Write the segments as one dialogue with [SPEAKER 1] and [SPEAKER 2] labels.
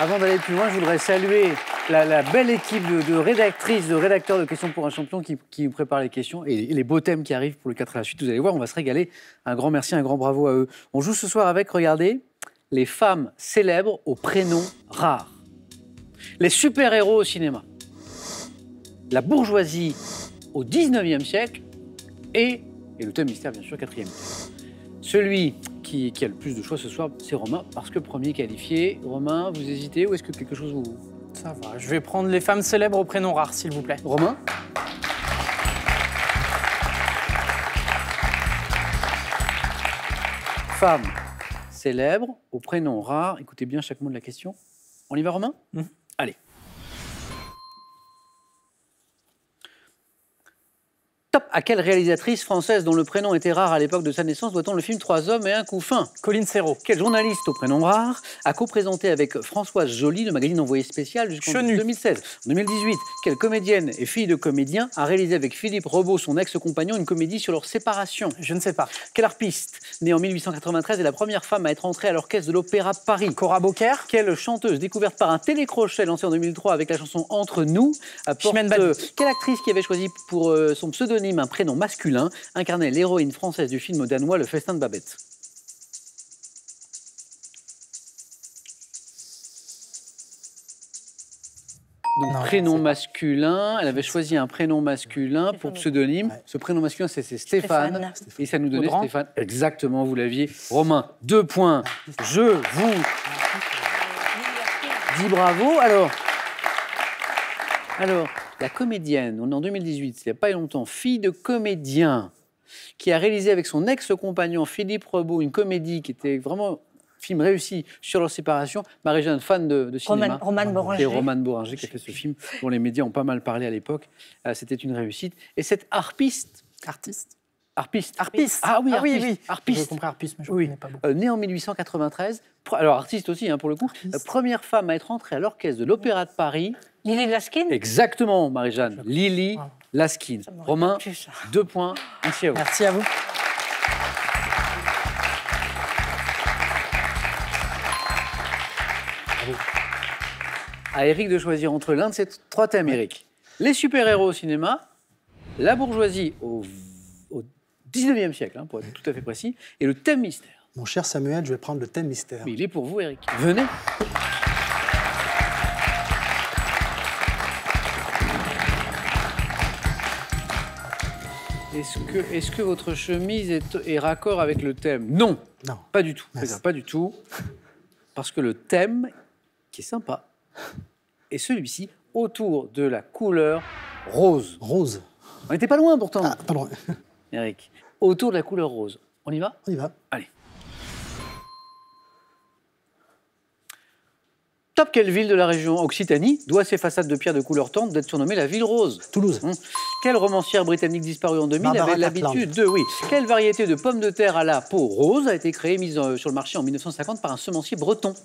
[SPEAKER 1] Avant d'aller plus loin, je voudrais saluer la belle équipe de rédactrices, de rédacteurs de Questions pour un champion qui nous préparent les questions et les beaux thèmes qui arrivent pour le 4 à la suite. Vous allez voir, on va se régaler. Un grand merci, un grand bravo à eux. On joue ce soir avec, regardez, les femmes célèbres aux prénoms rares. Les super-héros au cinéma. La bourgeoisie au 19e siècle et le thème mystère, bien sûr, 4e. Celui qui a le plus de choix ce soir, c'est Romain, parce que premier qualifié. Romain, vous hésitez ou est-ce que quelque chose vous...
[SPEAKER 2] Ça va, je vais prendre les femmes célèbres aux prénoms rares, s'il vous plaît.
[SPEAKER 1] Romain? Femmes célèbres aux prénoms rares. Écoutez bien chaque mot de la question. On y va, Romain? Allez. Top. À quelle réalisatrice française dont le prénom était rare à l'époque de sa naissance doit-on le film 3 hommes et un couffin?
[SPEAKER 2] Colline Serrault.
[SPEAKER 1] Quel journaliste au prénom rare a co-présenté avec Françoise Joly le magazine Envoyé spécial jusqu'en 2016? En 2018, quelle comédienne et fille de comédien a réalisé avec Philippe Rebaud, son ex-compagnon, une comédie sur leur séparation?
[SPEAKER 2] Je ne sais pas.
[SPEAKER 1] Quelle harpiste, née en 1893, est la première femme à être entrée à l'orchestre de l'Opéra de Paris?
[SPEAKER 2] Cora Beaucaire.
[SPEAKER 1] Quelle chanteuse découverte par un télécrochet lancé en 2003 avec la chanson Entre nous porte... Quelle actrice qui avait choisi pour son pseudonyme un prénom masculin incarnait l'héroïne française du film danois Le Festin de Babette? Donc, prénom masculin, elle avait choisi un prénom masculin pour pseudonyme. Ouais. Ce prénom masculin, c'est Stéphane. Et ça nous donnait Stéphane. Exactement, vous l'aviez. Romain, 2 points. Je vous dis bravo. Alors, la comédienne, on est en 2018, il n'y a pas longtemps, fille de comédien, qui a réalisé avec son ex-compagnon Philippe Rebaud une comédie qui était vraiment... film réussi sur leur séparation. Marie-Jeanne, fan de cinéma.
[SPEAKER 3] Romane Bohringer.
[SPEAKER 1] C'est Romane Bohringer qui a fait ce film, dont les médias ont pas mal parlé à l'époque. C'était une réussite. Et cette harpiste...
[SPEAKER 2] Artiste.
[SPEAKER 1] Harpiste.
[SPEAKER 2] Ah oui,
[SPEAKER 1] oui. Harpiste.
[SPEAKER 2] J'ai compris harpiste, mais je ne connais pas beaucoup.
[SPEAKER 1] Née en 1893, alors artiste aussi, pour le coup, la première femme à être entrée à l'orchestre de l'Opéra de Paris.
[SPEAKER 3] Lily Laskin.
[SPEAKER 1] Exactement, Marie-Jeanne. Lily Laskin. Romain, 2 points. Merci à vous.
[SPEAKER 2] Merci à vous.
[SPEAKER 1] À Eric de choisir entre l'un de ces 3 thèmes, Eric. Les super-héros au cinéma, la bourgeoisie au 19e siècle, pour être tout à fait précis, et le thème mystère.
[SPEAKER 4] Mon cher Samuel, je vais prendre le thème mystère.
[SPEAKER 1] Mais il est pour vous, Eric. Venez. Est-ce que votre chemise est raccord avec le thème? Non.
[SPEAKER 4] Non.
[SPEAKER 1] Pas du tout. Pas du tout. Parce que le thème, qui est sympa, est celui-ci, autour de la couleur rose.
[SPEAKER 4] Rose.
[SPEAKER 1] On n'était pas loin pourtant.
[SPEAKER 4] Ah, pas loin.
[SPEAKER 1] Eric, autour de la couleur rose. On y va?
[SPEAKER 4] On y va.
[SPEAKER 1] Allez. Top, quelle ville de la région Occitanie doit ses façades de pierre de couleur tendre d'être surnommée la ville rose?
[SPEAKER 4] Toulouse.
[SPEAKER 1] Quelle romancière britannique disparue en 2000 avait l'habitude de... Oui. Quelle variété de pommes de terre à la peau rose a été créée, mise sur le marché en 1950 par un semencier breton?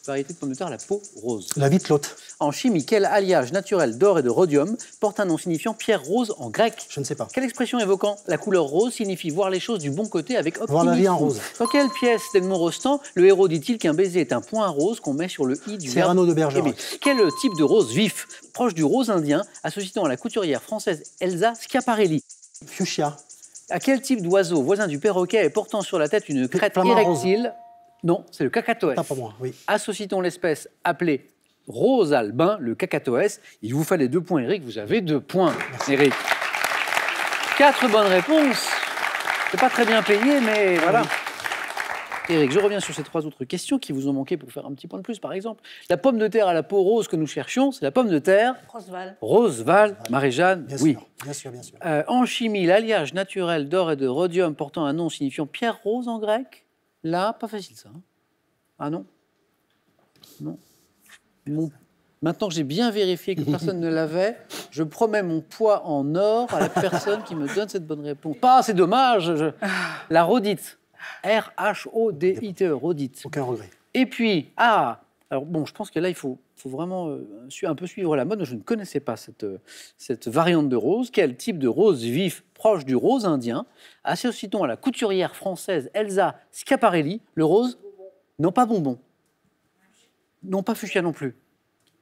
[SPEAKER 1] Variété de pommes de terre à la peau rose.
[SPEAKER 4] La Vitelotte.
[SPEAKER 1] En chimie, quel alliage naturel d'or et de rhodium porte un nom signifiant pierre rose en grec?
[SPEAKER 4] Je ne sais pas.
[SPEAKER 1] Quelle expression évoquant la couleur rose signifie voir les choses du bon côté avec optimisme?
[SPEAKER 4] Voir la vie en rose.
[SPEAKER 1] Dans quelle pièce d'Edmond Rostand le héros dit-il qu'un baiser est un point rose qu'on met sur le i du verbe
[SPEAKER 4] Cyrano de Bergerac.
[SPEAKER 1] Quel type de rose vif, proche du rose indien, associant à la couturière française Elsa Schiaparelli?
[SPEAKER 4] Fuchsia.
[SPEAKER 1] À quel type d'oiseau, voisin du perroquet et portant sur la tête une crête érectile? Non, c'est le cacatoès.
[SPEAKER 4] Pas pour moi, oui.
[SPEAKER 1] Associe-t-on l'espèce appelée rose albin, le cacatoès? Il vous fallait 2 points, Eric. Vous avez 2 points, merci. Eric. 4 bonnes réponses. C'est pas très bien payé, mais voilà. Oui. Eric, je reviens sur ces 3 autres questions qui vous ont manqué pour faire un petit point de plus, par exemple. La pomme de terre à la peau rose que nous cherchions, c'est la pomme de terre...
[SPEAKER 3] Roseval.
[SPEAKER 1] Roseval, Marie-Jeanne, oui.
[SPEAKER 4] Bien sûr, bien sûr.
[SPEAKER 1] En chimie, l'alliage naturel d'or et de rhodium portant un nom signifiant pierre rose en grec? Là, pas facile ça. Ah non? Non. Maintenant que j'ai bien vérifié que personne ne l'avait, je promets mon poids en or à la personne qui me donne cette bonne réponse. Pas, c'est dommage. La rhodite. R-H-O-D-I-T-E, rhodite.
[SPEAKER 4] Aucun regret.
[SPEAKER 1] Et puis, alors bon, je pense que là, il faut vraiment un peu suivre la mode. Je ne connaissais pas cette variante de rose. Quel type de rose vif proche du rose indien? Associe-t-on à la couturière française Elsa Schiaparelli le rose? Non, pas bonbon. Non, pas fuchsia non plus.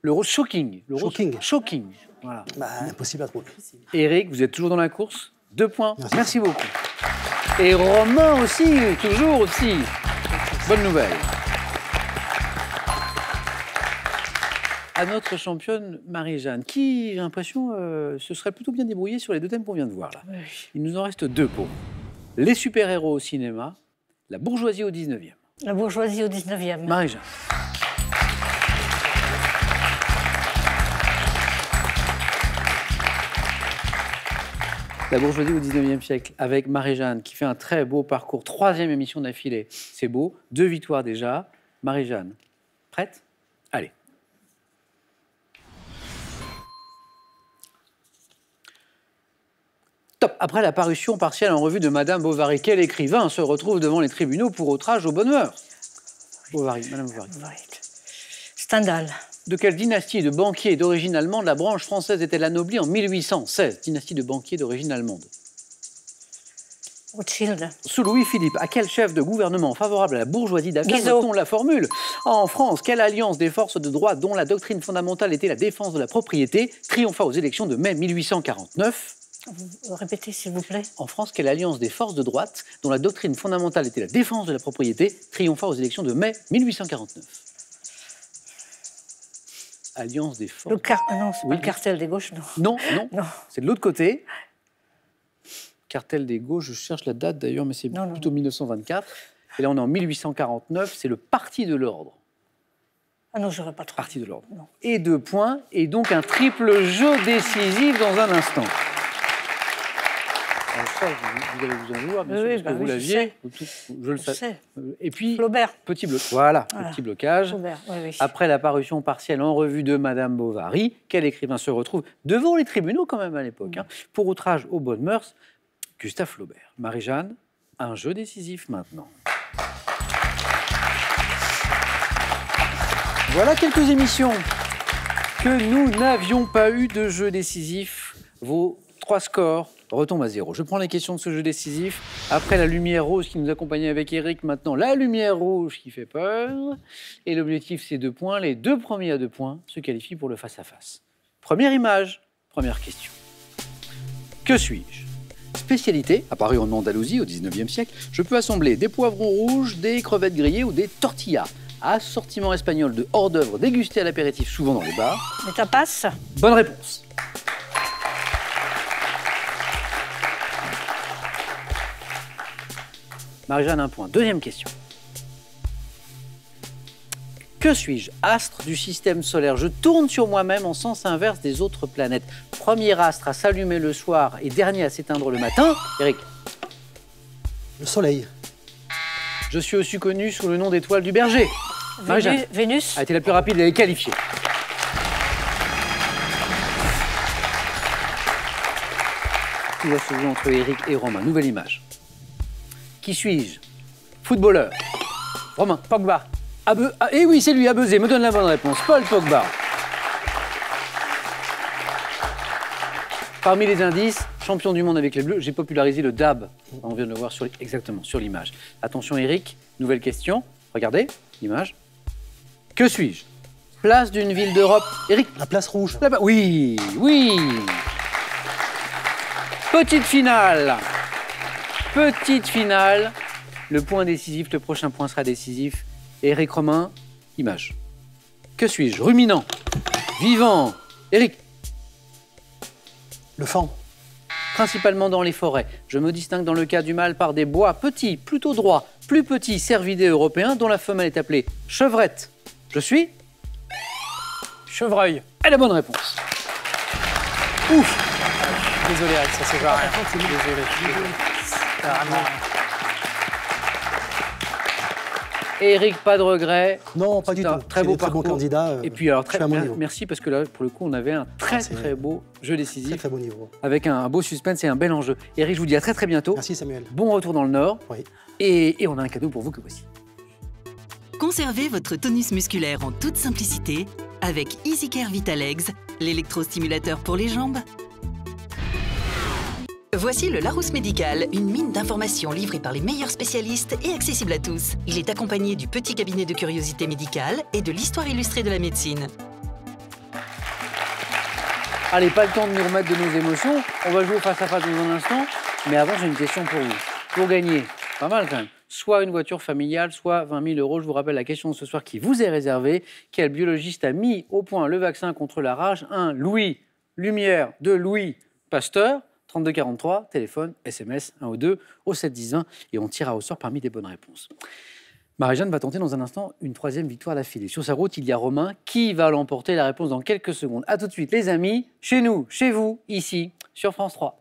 [SPEAKER 1] Le rose shocking. Le rose
[SPEAKER 4] Shocking.
[SPEAKER 1] shocking. Voilà.
[SPEAKER 4] Bah, impossible à trouver.
[SPEAKER 1] Eric, vous êtes toujours dans la course. 2 points.
[SPEAKER 4] Merci.
[SPEAKER 1] Merci beaucoup. Et Romain aussi, toujours aussi. Bonne nouvelle. À notre championne Marie-Jeanne, qui, j'ai l'impression, se serait plutôt bien débrouillée sur les 2 thèmes qu'on vient de voir là. Il nous en reste 2 pour vous. Les super-héros au cinéma, la bourgeoisie au 19e.
[SPEAKER 3] La bourgeoisie au 19e.
[SPEAKER 1] Marie-Jeanne. La bourgeoisie au 19e siècle, avec Marie-Jeanne, qui fait un très beau parcours. 3e émission d'affilée. C'est beau. 2 victoires déjà. Marie-Jeanne, prête? Allez. Top. Après la parution partielle en revue de Madame Bovary, quel écrivain se retrouve devant les tribunaux pour outrage aux bonnes mœurs? Bovary, Madame Bovary.
[SPEAKER 3] Stendhal.
[SPEAKER 1] De quelle dynastie de banquiers d'origine allemande la branche française est-elle anoblie en 1816? Dynastie de banquiers d'origine allemande.
[SPEAKER 3] Rothschild.
[SPEAKER 1] Sous Louis-Philippe, à quel chef de gouvernement favorable à la bourgeoisie
[SPEAKER 3] Guizot.
[SPEAKER 1] d'affirme-t-on la formule? En France, quelle alliance des forces de droite dont la doctrine fondamentale était la défense de la propriété triompha aux élections de mai 1849?
[SPEAKER 3] Vous répétez, s'il vous plaît.
[SPEAKER 1] En France, quelle alliance des forces de droite dont la doctrine fondamentale était la défense de la propriété triompha aux élections de mai 1849? Alliance des forces...
[SPEAKER 3] Non, c'est
[SPEAKER 1] Oui.
[SPEAKER 3] pas le cartel des gauches, non.
[SPEAKER 1] Non, non,
[SPEAKER 3] Non.
[SPEAKER 1] c'est de l'autre côté. Cartel des gauches, je cherche la date d'ailleurs, mais c'est
[SPEAKER 3] Non, non,
[SPEAKER 1] plutôt 1924. Et là, on est en 1849, c'est le Parti de l'Ordre.
[SPEAKER 3] Ah non, j'aurais pas trouvé.
[SPEAKER 1] Parti de l'Ordre.
[SPEAKER 3] Non.
[SPEAKER 1] Et 2 points, et donc un triple jeu décisif dans un instant. Alors ça, vous allez vous en vouloir, bien
[SPEAKER 3] Oui,
[SPEAKER 1] sûr,
[SPEAKER 3] oui,
[SPEAKER 1] parce
[SPEAKER 3] bah
[SPEAKER 1] que vous
[SPEAKER 3] oui, je
[SPEAKER 1] l'aviez. Je le
[SPEAKER 3] Je
[SPEAKER 1] sais.
[SPEAKER 3] sais.
[SPEAKER 1] Et puis,
[SPEAKER 3] Flaubert.
[SPEAKER 1] petit blocage. Voilà,
[SPEAKER 3] Voilà.
[SPEAKER 1] le petit blocage.
[SPEAKER 3] Flaubert, oui, oui.
[SPEAKER 1] Après la parution partielle en revue de Madame Bovary, quel écrivain se retrouve devant les tribunaux quand même à l'époque, hein, pour outrage aux bonnes mœurs? Gustave Flaubert. Marie-Jeanne, un jeu décisif maintenant. Voilà quelques émissions que nous n'avions pas eu de jeu décisif. Vos 3 scores retombent à 0. Je prends les questions de ce jeu décisif. Après la lumière rose qui nous accompagnait avec Eric, maintenant la lumière rouge qui fait peur. Et l'objectif, c'est 2 points. Les 2 premiers à 2 points se qualifient pour le face-à-face. Première image, première question. Que suis-je? Spécialité, apparue en Andalousie au 19e siècle, je peux assembler des poivrons rouges, des crevettes grillées ou des tortillas. Assortiment espagnol de hors-d'œuvre dégusté à l'apéritif, souvent dans les bars.
[SPEAKER 3] Les tapas.
[SPEAKER 1] Bonne réponse. Marie-Jeanne, 1 point. Deuxième question. Que suis-je? Astre du système solaire. Je tourne sur moi-même en sens inverse des autres planètes. Premier astre à s'allumer le soir et dernier à s'éteindre le matin. Eric.
[SPEAKER 4] Le soleil.
[SPEAKER 1] Je suis aussi connu sous le nom d'étoile du berger. Marie-Jeanne
[SPEAKER 3] Vénus.
[SPEAKER 1] a été la plus rapide et qualifiée. Tout va se jouer entre Eric et Romain. Nouvelle image. Qui suis-je? Footballeur. Romain.
[SPEAKER 2] Pogba.
[SPEAKER 1] Eh oui, c'est lui, Abezé. Me donne la bonne réponse. Paul Pogba. Parmi les indices, champion du monde avec les Bleus, j'ai popularisé le dab. On vient de le voir exactement sur l'image. Attention Eric, nouvelle question. Regardez l'image. Que suis-je? Place d'une ville d'Europe. Eric.
[SPEAKER 4] La place rouge.
[SPEAKER 1] Là-bas. Oui, oui. Petite finale. Petite finale. Le point décisif, le prochain point sera décisif. Eric, Romain, image. Que suis-je? Ruminant. Vivant. Eric.
[SPEAKER 4] Le fan.
[SPEAKER 1] Principalement dans les forêts. Je me distingue dans le cas du mâle par des bois petits, plutôt droits, plus petits cervidés européens, dont la femelle est appelée chevrette. Je suis?
[SPEAKER 2] Chevreuil.
[SPEAKER 1] Et la bonne réponse. Ouf.
[SPEAKER 2] Désolé, Alex, ça c'est pas rien. Désolé. Vraiment.
[SPEAKER 1] Et Eric, pas de regret.
[SPEAKER 4] Non, pas du
[SPEAKER 1] C'est un
[SPEAKER 4] tout.
[SPEAKER 1] très
[SPEAKER 4] C'est
[SPEAKER 1] beau
[SPEAKER 4] des très bons
[SPEAKER 1] parcours.
[SPEAKER 4] candidats.
[SPEAKER 1] Et puis alors,
[SPEAKER 4] je suis à mon niveau.
[SPEAKER 1] merci parce que là, pour le coup, on avait un très
[SPEAKER 4] c'est-
[SPEAKER 1] très beau jeu
[SPEAKER 4] Très
[SPEAKER 1] décisif
[SPEAKER 4] très beau niveau.
[SPEAKER 1] avec un beau suspense et un bel enjeu. Eric, je vous dis à très très bientôt.
[SPEAKER 4] Merci Samuel.
[SPEAKER 1] Bon retour dans le Nord.
[SPEAKER 4] Oui.
[SPEAKER 1] Et on a un cadeau pour vous que voici.
[SPEAKER 5] Conservez votre tonus musculaire en toute simplicité avec EasyCare Vitalegs, l'électrostimulateur pour les jambes. Voici le Larousse Médical, une mine d'informations livrée par les meilleurs spécialistes et accessible à tous. Il est accompagné du petit cabinet de curiosité médicale et de l'histoire illustrée de la médecine.
[SPEAKER 1] Allez, pas le temps de nous remettre de nos émotions. On va jouer au face-à-face dans un instant. Mais avant, j'ai une question pour vous. Pour gagner, pas mal quand même, soit une voiture familiale, soit 20 000 €. Je vous rappelle la question de ce soir qui vous est réservée. Quel biologiste a mis au point le vaccin contre la rage? 1. Louis Lumière. 2. Louis Pasteur. 32 43, téléphone, SMS, 1 ou 2, au 7 10 20. Et on tirera au sort parmi des bonnes réponses. Marie-Jeanne va tenter dans un instant une 3e victoire d'affilée. Sur sa route, il y a Romain. Qui va l'emporter? La réponse dans quelques secondes. A tout de suite, les amis, chez nous, chez vous, ici, sur France 3.